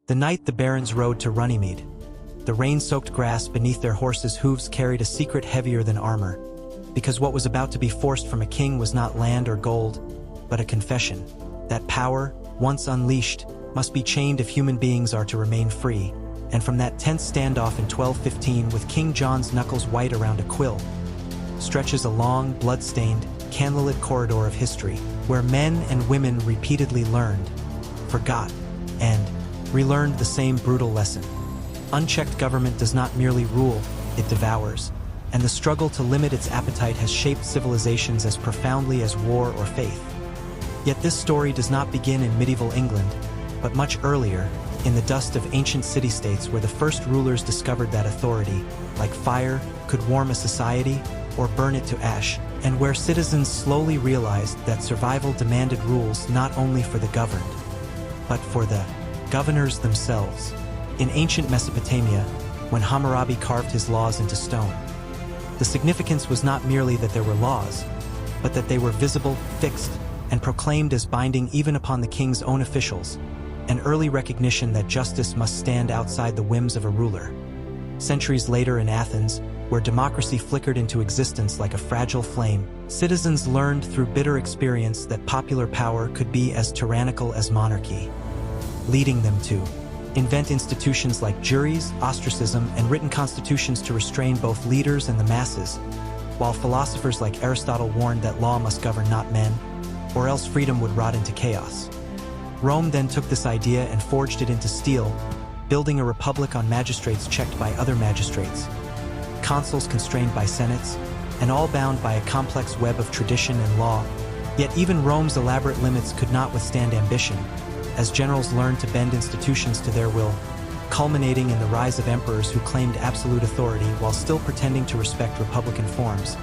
The night the barons rode to Runnymede, the rain-soaked grass beneath their horses' hooves carried a secret heavier than armor, because what was about to be forced from a king was not land or gold, but a confession that power, once unleashed, must be chained if human beings are to remain free. And from that tense standoff in 1215, with King John's knuckles white around a quill, stretches a long, blood-stained, candlelit corridor of history, where men and women repeatedly learned, forgot, and relearned the same brutal lesson. Unchecked government does not merely rule, it devours, and the struggle to limit its appetite has shaped civilizations as profoundly as war or faith. Yet this story does not begin in medieval England, but much earlier, in the dust of ancient city-states where the first rulers discovered that authority, like fire, could warm a society or burn it to ash, and where citizens slowly realized that survival demanded rules not only for the governed, but for the governors themselves. In ancient Mesopotamia, when Hammurabi carved his laws into stone, the significance was not merely that there were laws, but that they were visible, fixed, and proclaimed as binding even upon the king's own officials, an early recognition that justice must stand outside the whims of a ruler. Centuries later in Athens, where democracy flickered into existence like a fragile flame, citizens learned through bitter experience that popular power could be as tyrannical as monarchy, leading them to invent institutions like juries, ostracism, and written constitutions to restrain both leaders and the masses, while philosophers like Aristotle warned that law must govern not men, or else freedom would rot into chaos. Rome then took this idea and forged it into steel, building a republic on magistrates checked by other magistrates, consuls constrained by senates, and all bound by a complex web of tradition and law. Yet even Rome's elaborate limits could not withstand ambition, as generals learned to bend institutions to their will, culminating in the rise of emperors who claimed absolute authority while still pretending to respect republican forms,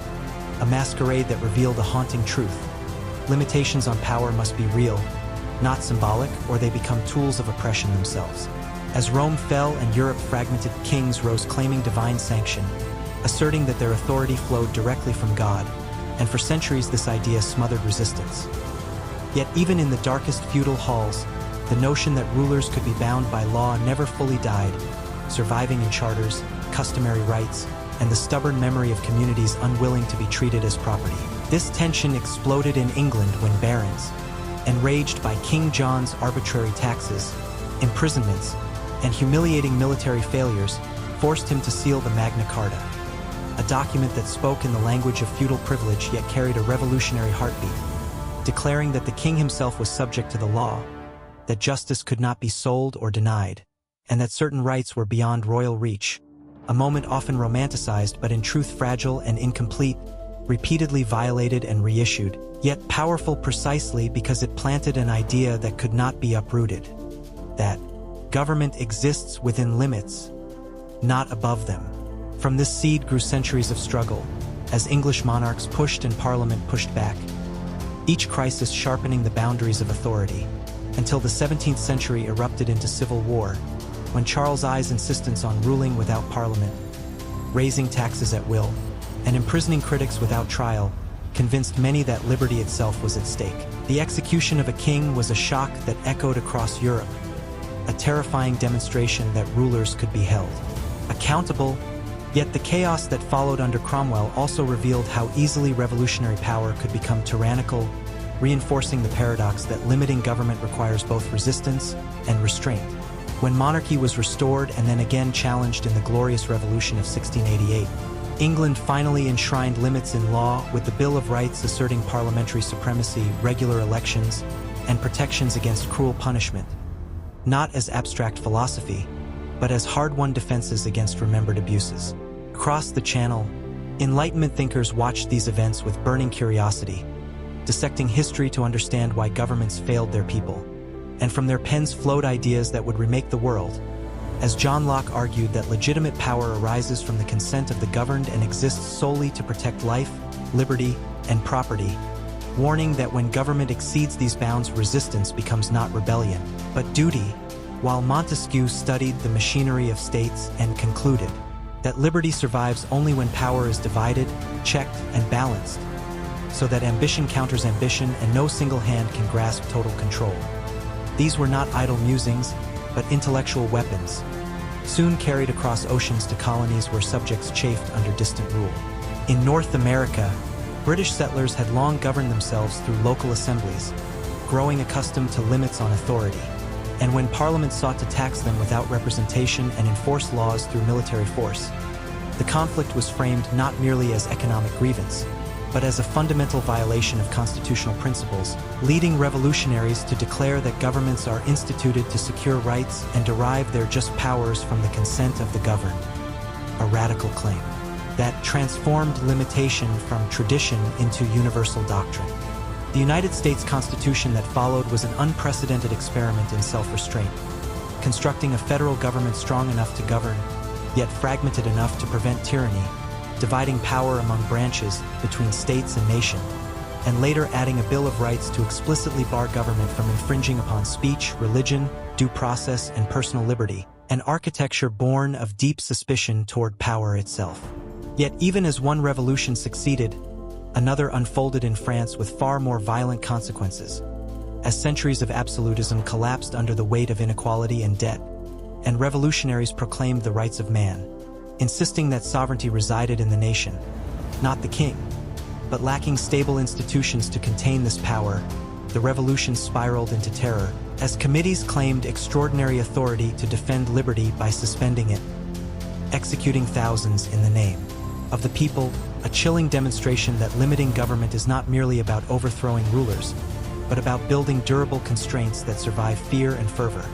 a masquerade that revealed a haunting truth. Limitations on power must be real, not symbolic, or they become tools of oppression themselves. As Rome fell and Europe fragmented, kings rose claiming divine sanction, asserting that their authority flowed directly from God, and for centuries this idea smothered resistance. Yet even in the darkest feudal halls, the notion that rulers could be bound by law never fully died, surviving in charters, customary rights, and the stubborn memory of communities unwilling to be treated as property. This tension exploded in England when barons, enraged by King John's arbitrary taxes, imprisonments, and humiliating military failures, forced him to seal the Magna Carta, a document that spoke in the language of feudal privilege yet carried a revolutionary heartbeat, declaring that the king himself was subject to the law, that justice could not be sold or denied, and that certain rights were beyond royal reach, a moment often romanticized but in truth fragile and incomplete, repeatedly violated and reissued, yet powerful precisely because it planted an idea that could not be uprooted, that government exists within limits, not above them. From this seed grew centuries of struggle, as English monarchs pushed and Parliament pushed back, each crisis sharpening the boundaries of authority, until the 17th century erupted into civil war, when Charles I's insistence on ruling without Parliament, raising taxes at will, and imprisoning critics without trial convinced many that liberty itself was at stake. The execution of a king was a shock that echoed across Europe, a terrifying demonstration that rulers could be held accountable. Yet the chaos that followed under Cromwell also revealed how easily revolutionary power could become tyrannical, reinforcing the paradox that limiting government requires both resistance and restraint. When monarchy was restored and then again challenged in the Glorious Revolution of 1688, England finally enshrined limits in law, with the Bill of Rights asserting parliamentary supremacy, regular elections, and protections against cruel punishment, not as abstract philosophy, but as hard-won defenses against remembered abuses. Across the Channel, Enlightenment thinkers watched these events with burning curiosity, dissecting history to understand why governments failed their people, and from their pens flowed ideas that would remake the world. As John Locke argued that legitimate power arises from the consent of the governed and exists solely to protect life, liberty, and property, warning that when government exceeds these bounds, resistance becomes not rebellion, but duty, while Montesquieu studied the machinery of states and concluded that liberty survives only when power is divided, checked, and balanced, so that ambition counters ambition and no single hand can grasp total control. These were not idle musings, but intellectual weapons, soon carried across oceans to colonies where subjects chafed under distant rule. In North America, British settlers had long governed themselves through local assemblies, growing accustomed to limits on authority. And when Parliament sought to tax them without representation and enforce laws through military force, the conflict was framed not merely as economic grievance, but as a fundamental violation of constitutional principles, leading revolutionaries to declare that governments are instituted to secure rights and derive their just powers from the consent of the governed. A radical claim that transformed limitation from tradition into universal doctrine. The United States Constitution that followed was an unprecedented experiment in self-restraint, constructing a federal government strong enough to govern, yet fragmented enough to prevent tyranny, dividing power among branches between states and nation, and later adding a Bill of Rights to explicitly bar government from infringing upon speech, religion, due process, and personal liberty, an architecture born of deep suspicion toward power itself. Yet even as one revolution succeeded, another unfolded in France with far more violent consequences, as centuries of absolutism collapsed under the weight of inequality and debt, and revolutionaries proclaimed the rights of man, insisting that sovereignty resided in the nation, not the king. But lacking stable institutions to contain this power, the revolution spiraled into terror, as committees claimed extraordinary authority to defend liberty by suspending it, executing thousands in the name of the people, a chilling demonstration that limiting government is not merely about overthrowing rulers, but about building durable constraints that survive fear and fervor.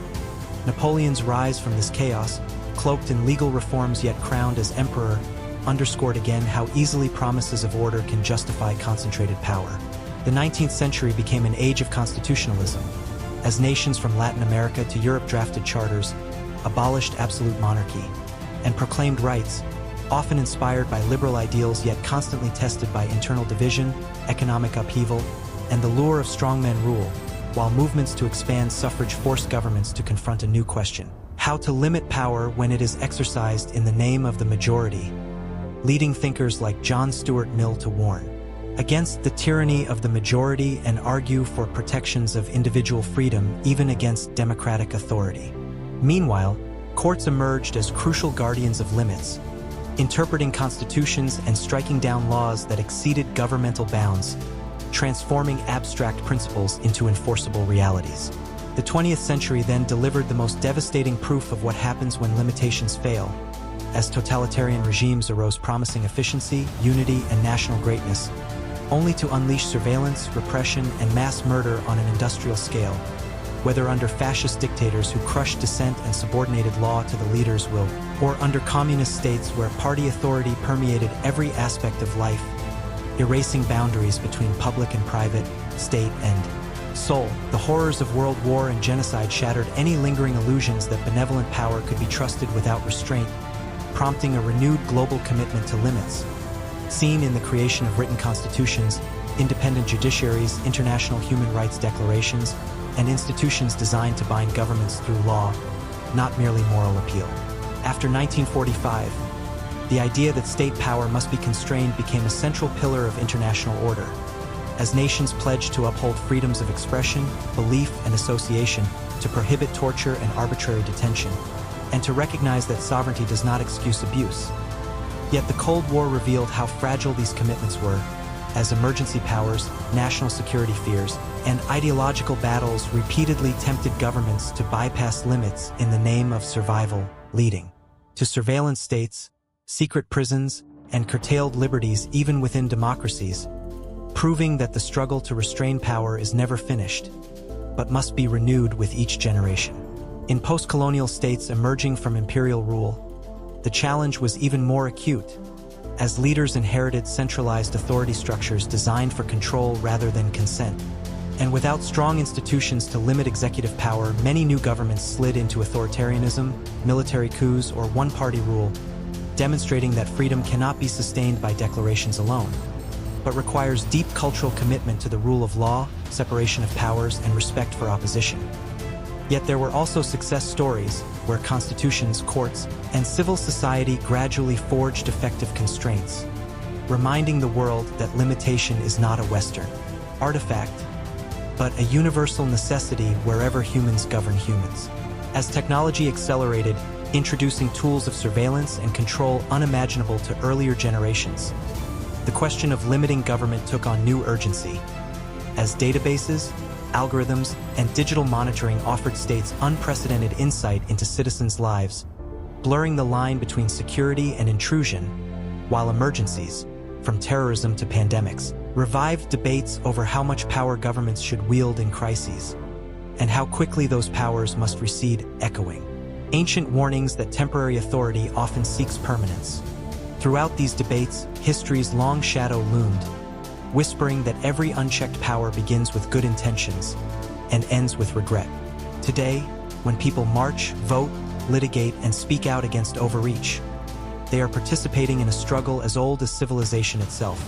Napoleon's rise from this chaos, cloaked in legal reforms yet crowned as emperor, underscored again how easily promises of order can justify concentrated power. The 19th century became an age of constitutionalism, as nations from Latin America to Europe drafted charters, abolished absolute monarchy, and proclaimed rights, often inspired by liberal ideals yet constantly tested by internal division, economic upheaval, and the lure of strongman rule, while movements to expand suffrage forced governments to confront a new question: how to limit power when it is exercised in the name of the majority, leading thinkers like John Stuart Mill to warn against the tyranny of the majority and argue for protections of individual freedom even against democratic authority. Meanwhile, courts emerged as crucial guardians of limits, interpreting constitutions and striking down laws that exceeded governmental bounds, transforming abstract principles into enforceable realities. The 20th century then delivered the most devastating proof of what happens when limitations fail, as totalitarian regimes arose promising efficiency, unity, and national greatness, only to unleash surveillance, repression, and mass murder on an industrial scale, whether under fascist dictators who crushed dissent and subordinated law to the leader's will, or under communist states where party authority permeated every aspect of life, erasing boundaries between public and private, state and soul. The horrors of World War and genocide shattered any lingering illusions that benevolent power could be trusted without restraint, prompting a renewed global commitment to limits, seen in the creation of written constitutions, independent judiciaries, international human rights declarations, and institutions designed to bind governments through law, not merely moral appeal. After 1945, the idea that state power must be constrained became a central pillar of international order, as nations pledged to uphold freedoms of expression, belief, and association, to prohibit torture and arbitrary detention, and to recognize that sovereignty does not excuse abuse. Yet the Cold War revealed how fragile these commitments were, as emergency powers, national security fears, and ideological battles repeatedly tempted governments to bypass limits in the name of survival, leading to surveillance states, secret prisons, and curtailed liberties even within democracies, proving that the struggle to restrain power is never finished, but must be renewed with each generation. In post-colonial states emerging from imperial rule, the challenge was even more acute, as leaders inherited centralized authority structures designed for control rather than consent. And without strong institutions to limit executive power, many new governments slid into authoritarianism, military coups, or one-party rule, demonstrating that freedom cannot be sustained by declarations alone, but requires deep cultural commitment to the rule of law, separation of powers, and respect for opposition. Yet there were also success stories where constitutions, courts, and civil society gradually forged effective constraints, reminding the world that limitation is not a Western artifact, but a universal necessity wherever humans govern humans. As technology accelerated, introducing tools of surveillance and control unimaginable to earlier generations, the question of limiting government took on new urgency. As databases, algorithms, and digital monitoring offered states unprecedented insight into citizens' lives, blurring the line between security and intrusion, while emergencies, from terrorism to pandemics, revived debates over how much power governments should wield in crises, and how quickly those powers must recede, echoing ancient warnings that temporary authority often seeks permanence. Throughout these debates, history's long shadow loomed, whispering that every unchecked power begins with good intentions and ends with regret. Today, when people march, vote, litigate, and speak out against overreach, they are participating in a struggle as old as civilization itself.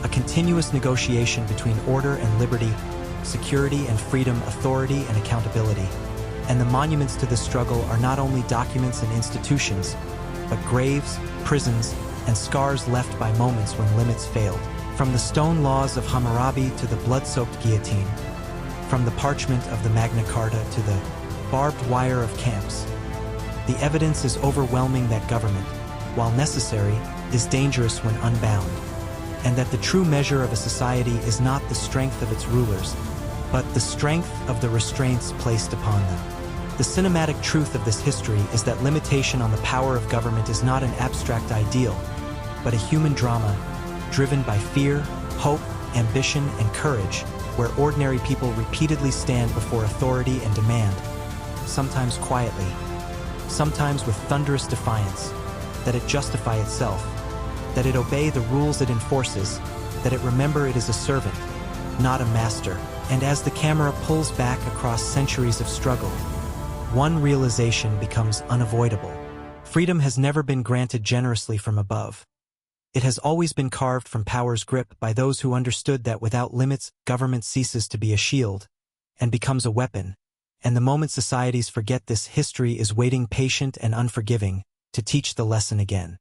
A continuous negotiation between order and liberty, security and freedom, authority and accountability. And the monuments to this struggle are not only documents and institutions, but graves, prisons, and scars left by moments when limits failed. From the stone laws of Hammurabi to the blood-soaked guillotine, from the parchment of the Magna Carta to the barbed wire of camps, the evidence is overwhelming that government, while necessary, is dangerous when unbound, and that the true measure of a society is not the strength of its rulers, but the strength of the restraints placed upon them. The cinematic truth of this history is that limitation on the power of government is not an abstract ideal, but a human drama driven by fear, hope, ambition, and courage, where ordinary people repeatedly stand before authority and demand, sometimes quietly, sometimes with thunderous defiance, that it justify itself, that it obey the rules it enforces, that it remember it is a servant, not a master. And as the camera pulls back across centuries of struggle, one realization becomes unavoidable. Freedom has never been granted generously from above. It has always been carved from power's grip by those who understood that without limits, government ceases to be a shield and becomes a weapon. And the moment societies forget this, history is waiting patient and unforgiving to teach the lesson again.